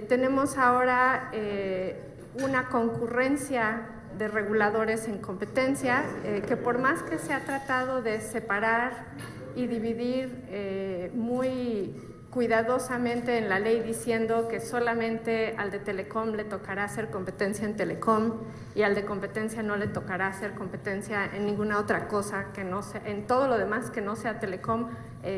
Tenemos ahora una concurrencia de reguladores en competencia que por más que se ha tratado de separar y dividir muy cuidadosamente en la ley diciendo que solamente al de Telecom le tocará hacer competencia en Telecom y al de competencia no le tocará hacer competencia en ninguna otra cosa que no sea, en todo lo demás que no sea Telecom,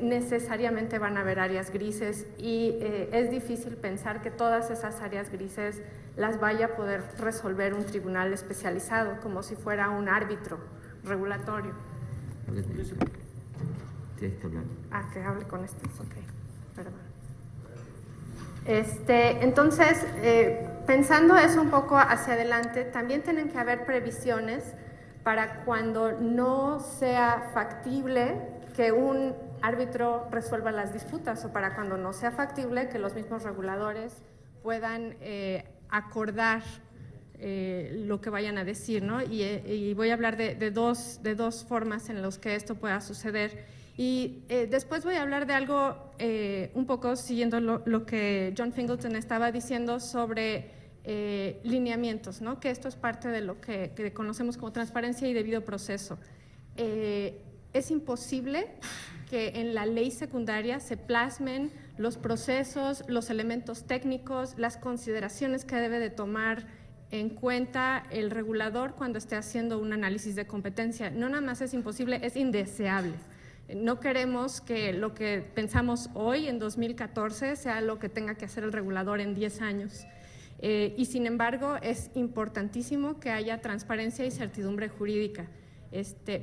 necesariamente van a haber áreas grises y es difícil pensar que todas esas áreas grises las vaya a poder resolver un tribunal especializado como si fuera un árbitro regulatorio. Tienes que hablar. Ah, que hable con este. Ok, perdón. Entonces, pensando eso un poco hacia adelante, también tienen que haber previsiones para cuando no sea factible que un árbitro resuelva las disputas o para cuando no sea factible que los mismos reguladores puedan acordar lo que vayan a decir, ¿no? Y voy a hablar de dos formas en las que esto pueda suceder. Y después voy a hablar de algo un poco siguiendo lo que John Fingleton estaba diciendo sobre lineamientos, ¿no? Que esto es parte de lo que conocemos como transparencia y debido proceso. Es imposible que en la ley secundaria se plasmen los procesos, los elementos técnicos, las consideraciones que debe de tomar en cuenta el regulador cuando esté haciendo un análisis de competencia. No nada más es imposible, es indeseable. No queremos que lo que pensamos hoy, en 2014, sea lo que tenga que hacer el regulador en 10 años. Y sin embargo, es importantísimo que haya transparencia y certidumbre jurídica.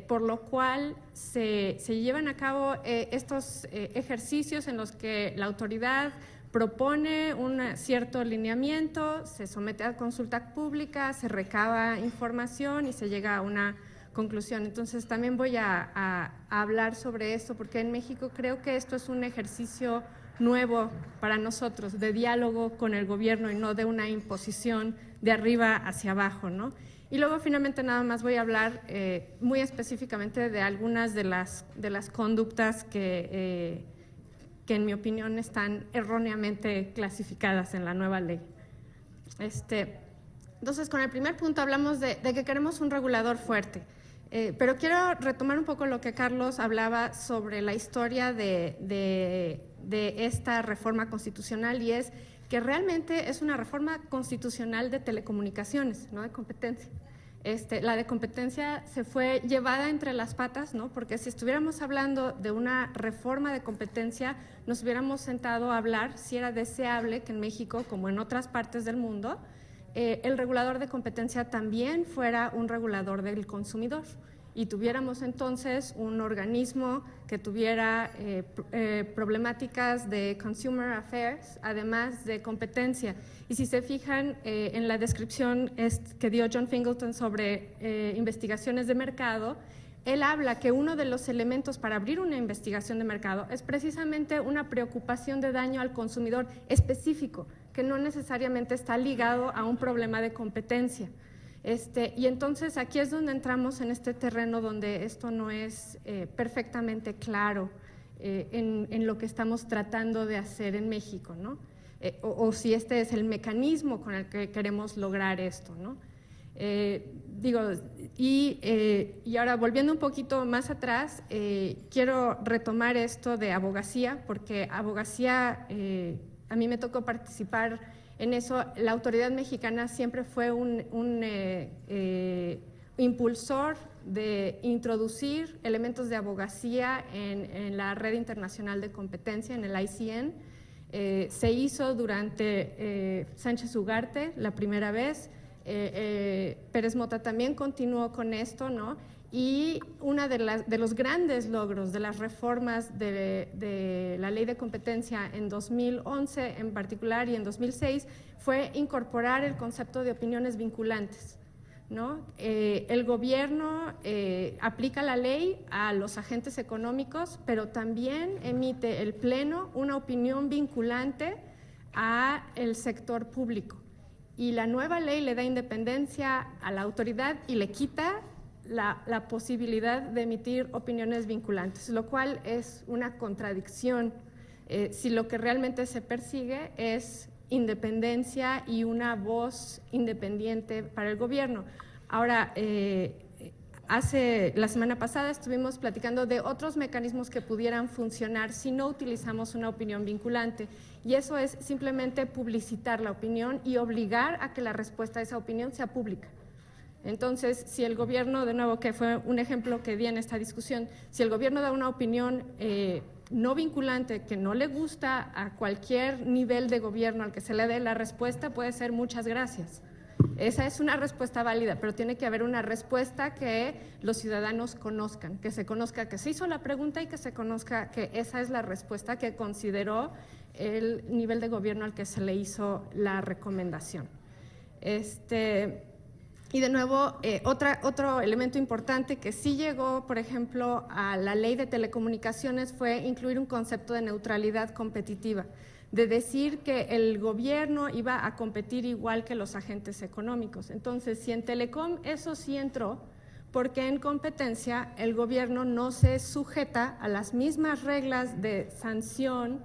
Por lo cual se llevan a cabo estos ejercicios en los que la autoridad propone un cierto lineamiento, se somete a consulta pública, se recaba información y se llega a una conclusión. Entonces también voy a hablar sobre esto porque en México creo que esto es un ejercicio nuevo para nosotros de diálogo con el gobierno y no de una imposición de arriba hacia abajo, ¿no? Y luego finalmente nada más voy a hablar muy específicamente de algunas de las conductas que en mi opinión están erróneamente clasificadas en la nueva ley. Entonces, con el primer punto hablamos de que queremos un regulador fuerte. Pero quiero retomar un poco lo que Carlos hablaba sobre la historia de esta reforma constitucional y es que realmente es una reforma constitucional de telecomunicaciones, no de competencia. La de competencia se fue llevada entre las patas, ¿no? Porque si estuviéramos hablando de una reforma de competencia, nos hubiéramos sentado a hablar si era deseable que en México, como en otras partes del mundo, el regulador de competencia también fuera un regulador del consumidor y tuviéramos entonces un organismo que tuviera problemáticas de consumer affairs, además de competencia. Y si se fijan en la descripción que dio John Fingleton sobre investigaciones de mercado, él habla que uno de los elementos para abrir una investigación de mercado es precisamente una preocupación de daño al consumidor específico, que no necesariamente está ligado a un problema de competencia. Y entonces aquí es donde entramos en este terreno donde esto no es perfectamente claro en lo que estamos tratando de hacer en México, ¿no? O si este es el mecanismo con el que queremos lograr esto, ¿no? Y ahora volviendo un poquito más atrás, quiero retomar esto de abogacía, porque abogacía, a mí me tocó participar en eso. La autoridad mexicana siempre fue un impulsor de introducir elementos de abogacía en la red internacional de competencia, en el ICN. Se hizo durante Sánchez Ugarte la primera vez. Pérez Mota también continuó con esto, ¿no? Y uno de los grandes logros de las reformas de la ley de competencia en 2011 en particular y en 2006 fue incorporar el concepto de opiniones vinculantes, ¿no? El gobierno aplica la ley a los agentes económicos, pero también emite el Pleno una opinión vinculante al sector público. Y la nueva ley le da independencia a la autoridad y le quita la posibilidad de emitir opiniones vinculantes, lo cual es una contradicción si lo que realmente se persigue es independencia y una voz independiente para el gobierno. Ahora, la semana pasada estuvimos platicando de otros mecanismos que pudieran funcionar si no utilizamos una opinión vinculante, y eso es simplemente publicitar la opinión y obligar a que la respuesta a esa opinión sea pública. Entonces, si el gobierno, de nuevo, que fue un ejemplo que di en esta discusión, si el gobierno da una opinión no vinculante que no le gusta a cualquier nivel de gobierno al que se le dé, la respuesta puede ser muchas gracias. Esa es una respuesta válida, pero tiene que haber una respuesta que los ciudadanos conozcan, que se conozca que se hizo la pregunta y que se conozca que esa es la respuesta que consideró el nivel de gobierno al que se le hizo la recomendación. Y de nuevo, otro elemento importante que sí llegó, por ejemplo, a la ley de telecomunicaciones fue incluir un concepto de neutralidad competitiva, de decir que el gobierno iba a competir igual que los agentes económicos. Entonces, si en Telecom eso sí entró, porque en competencia el gobierno no se sujeta a las mismas reglas de sanción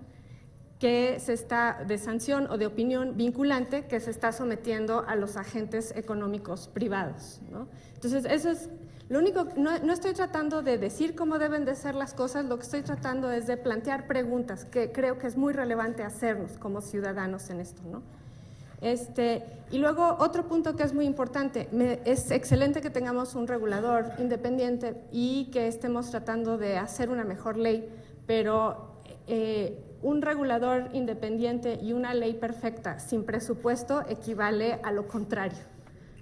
o de opinión vinculante que se está sometiendo a los agentes económicos privados, ¿no? Entonces, eso es lo único. No estoy tratando de decir cómo deben de ser las cosas, lo que estoy tratando es de plantear preguntas que creo que es muy relevante hacernos como ciudadanos en esto, ¿no? Y luego otro punto que es muy importante, es excelente que tengamos un regulador independiente y que estemos tratando de hacer una mejor ley, pero un regulador independiente y una ley perfecta sin presupuesto equivale a lo contrario,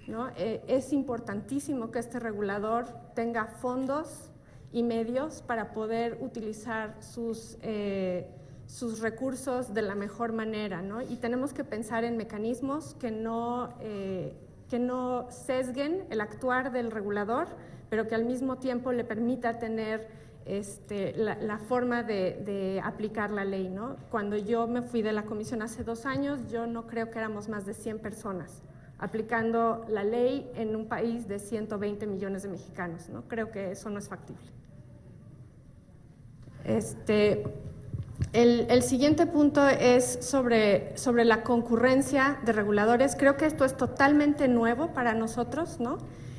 ¿no? Es importantísimo que este regulador tenga fondos y medios para poder utilizar sus recursos de la mejor manera, ¿no? Y tenemos que pensar en mecanismos que no sesguen el actuar del regulador, pero que al mismo tiempo le permita tener la forma de aplicar la ley, ¿no? Cuando yo me fui de la comisión hace 2 años, yo no creo que éramos más de 100 personas aplicando la ley en un país de 120 millones de mexicanos, ¿no? Creo que eso no es factible. El siguiente punto es sobre la concurrencia de reguladores. Creo que esto es totalmente nuevo para nosotros, ¿no?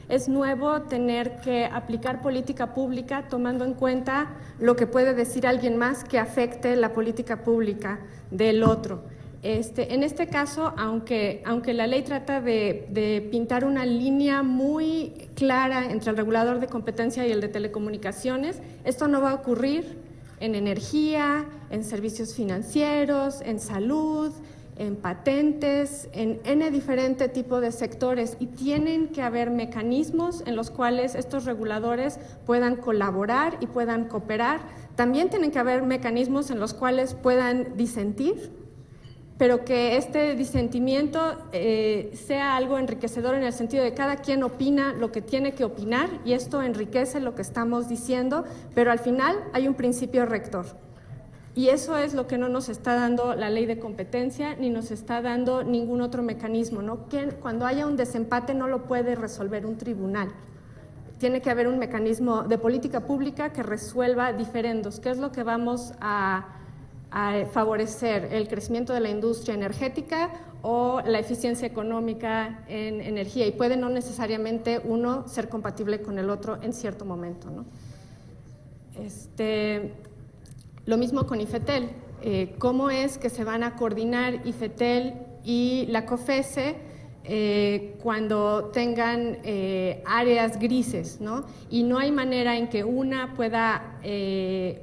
Es nuevo tener que aplicar política pública tomando en cuenta lo que puede decir alguien más que afecte la política pública del otro. En este caso, aunque la ley trata de pintar una línea muy clara entre el regulador de competencia y el de telecomunicaciones, esto no va a ocurrir en energía, en servicios financieros, en salud, en patentes, en N diferente tipo de sectores, y tienen que haber mecanismos en los cuales estos reguladores puedan colaborar y puedan cooperar. También tienen que haber mecanismos en los cuales puedan disentir, pero que este disentimiento sea algo enriquecedor en el sentido de cada quien opina lo que tiene que opinar y esto enriquece lo que estamos diciendo, pero al final hay un principio rector. Y eso es lo que no nos está dando la ley de competencia ni nos está dando ningún otro mecanismo, ¿no? Que cuando haya un desempate no lo puede resolver un tribunal. Tiene que haber un mecanismo de política pública que resuelva diferendos. ¿Qué es lo que vamos a favorecer? ¿El crecimiento de la industria energética o la eficiencia económica en energía? Y puede no necesariamente uno ser compatible con el otro en cierto momento, ¿no? Lo mismo con IFETEL. ¿Cómo es que se van a coordinar IFETEL y la COFESE cuando tengan áreas grises, ¿no? Y no hay manera en que una pueda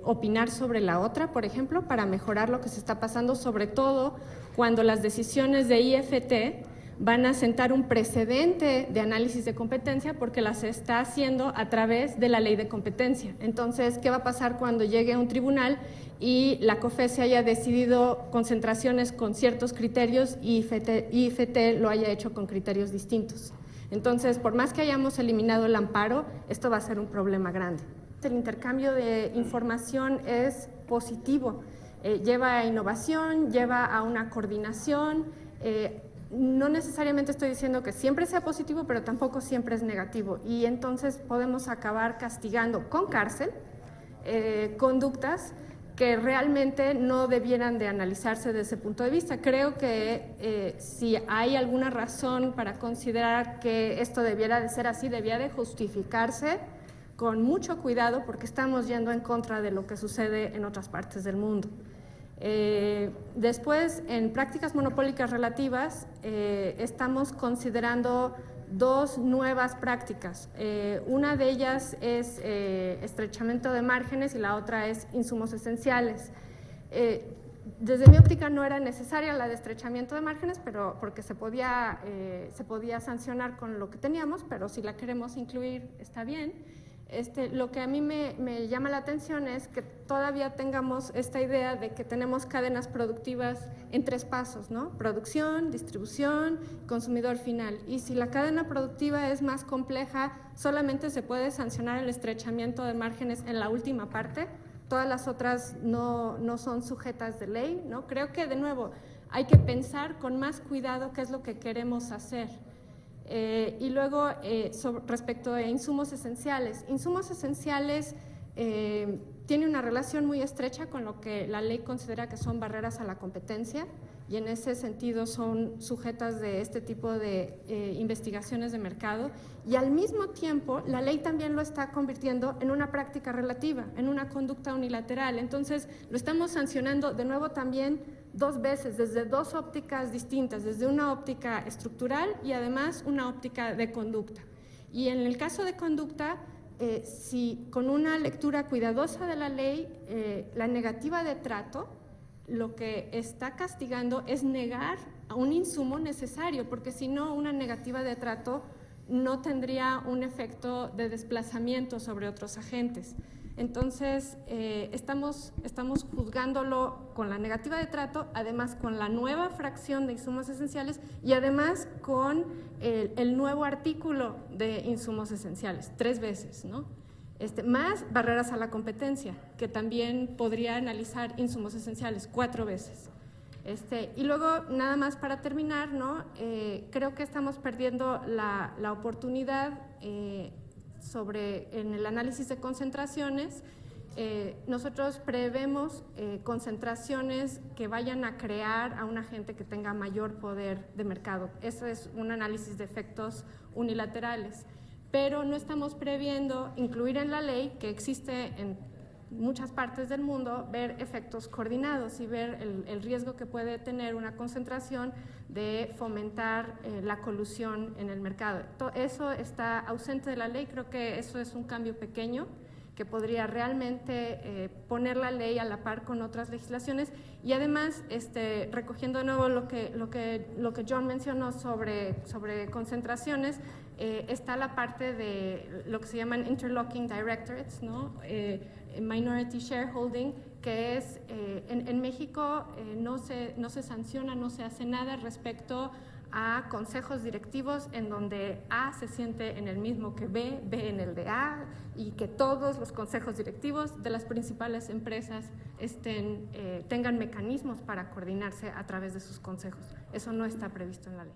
opinar sobre la otra, por ejemplo, para mejorar lo que se está pasando, sobre todo cuando las decisiones de IFT van a sentar un precedente de análisis de competencia porque las está haciendo a través de la ley de competencia. Entonces, ¿qué va a pasar cuando llegue a un tribunal y la COFESE haya decidido concentraciones con ciertos criterios y IFT lo haya hecho con criterios distintos? Entonces, por más que hayamos eliminado el amparo, esto va a ser un problema grande. El intercambio de información es positivo, lleva a innovación, lleva a una coordinación. No necesariamente estoy diciendo que siempre sea positivo, pero tampoco siempre es negativo. Y entonces podemos acabar castigando con cárcel conductas que realmente no debieran de analizarse desde ese punto de vista. Creo que si hay alguna razón para considerar que esto debiera de ser así, debiera de justificarse con mucho cuidado, porque estamos yendo en contra de lo que sucede en otras partes del mundo. Después, en prácticas monopólicas relativas, estamos considerando dos nuevas prácticas. Una de ellas es estrechamiento de márgenes y la otra es insumos esenciales. Desde mi óptica no era necesaria la de estrechamiento de márgenes, pero porque se podía sancionar con lo que teníamos, pero si la queremos incluir está bien. Lo que a mí me llama la atención es que todavía tengamos esta idea de que tenemos cadenas productivas en 3 pasos, ¿no? Producción, distribución, consumidor final. Y si la cadena productiva es más compleja, solamente se puede sancionar el estrechamiento de márgenes en la última parte. Todas las otras no son sujetas de ley, ¿no? Creo que, de nuevo, hay que pensar con más cuidado qué es lo que queremos hacer. Y luego, respecto a insumos esenciales. Insumos esenciales tiene una relación muy estrecha con lo que la ley considera que son barreras a la competencia, y en ese sentido son sujetas de este tipo de investigaciones de mercado, y al mismo tiempo la ley también lo está convirtiendo en una práctica relativa, en una conducta unilateral. Entonces lo estamos sancionando de nuevo también 2 veces, desde 2 ópticas distintas, desde una óptica estructural y además una óptica de conducta. Y en el caso de conducta, si con una lectura cuidadosa de la ley, la negativa de trato, lo que está castigando es negar a un insumo necesario, porque si no, una negativa de trato no tendría un efecto de desplazamiento sobre otros agentes. Entonces, estamos juzgándolo con la negativa de trato, además con la nueva fracción de insumos esenciales y además con el nuevo artículo de insumos esenciales, 3 veces, ¿no? Más barreras a la competencia, que también podría analizar insumos esenciales 4 veces. Y luego, nada más para terminar, ¿no? Creo que estamos perdiendo la oportunidad en el análisis de concentraciones. Nosotros prevemos concentraciones que vayan a crear a un agente que tenga mayor poder de mercado. Eso es un análisis de efectos unilaterales, pero no estamos previendo incluir en la ley, que existe en muchas partes del mundo, ver efectos coordinados y ver el riesgo que puede tener una concentración de fomentar la colusión en el mercado. Eso está ausente de la ley. Creo que eso es un cambio pequeño que podría realmente poner la ley a la par con otras legislaciones. Y además, recogiendo de nuevo lo que John mencionó sobre concentraciones, está la parte de lo que se llaman interlocking directorates, ¿no? Minority shareholding, que es, en México no se sanciona, no se hace nada respecto a consejos directivos en donde A se siente en el mismo que B, B en el de A, y que todos los consejos directivos de las principales empresas tengan mecanismos para coordinarse a través de sus consejos. Eso no está previsto en la ley.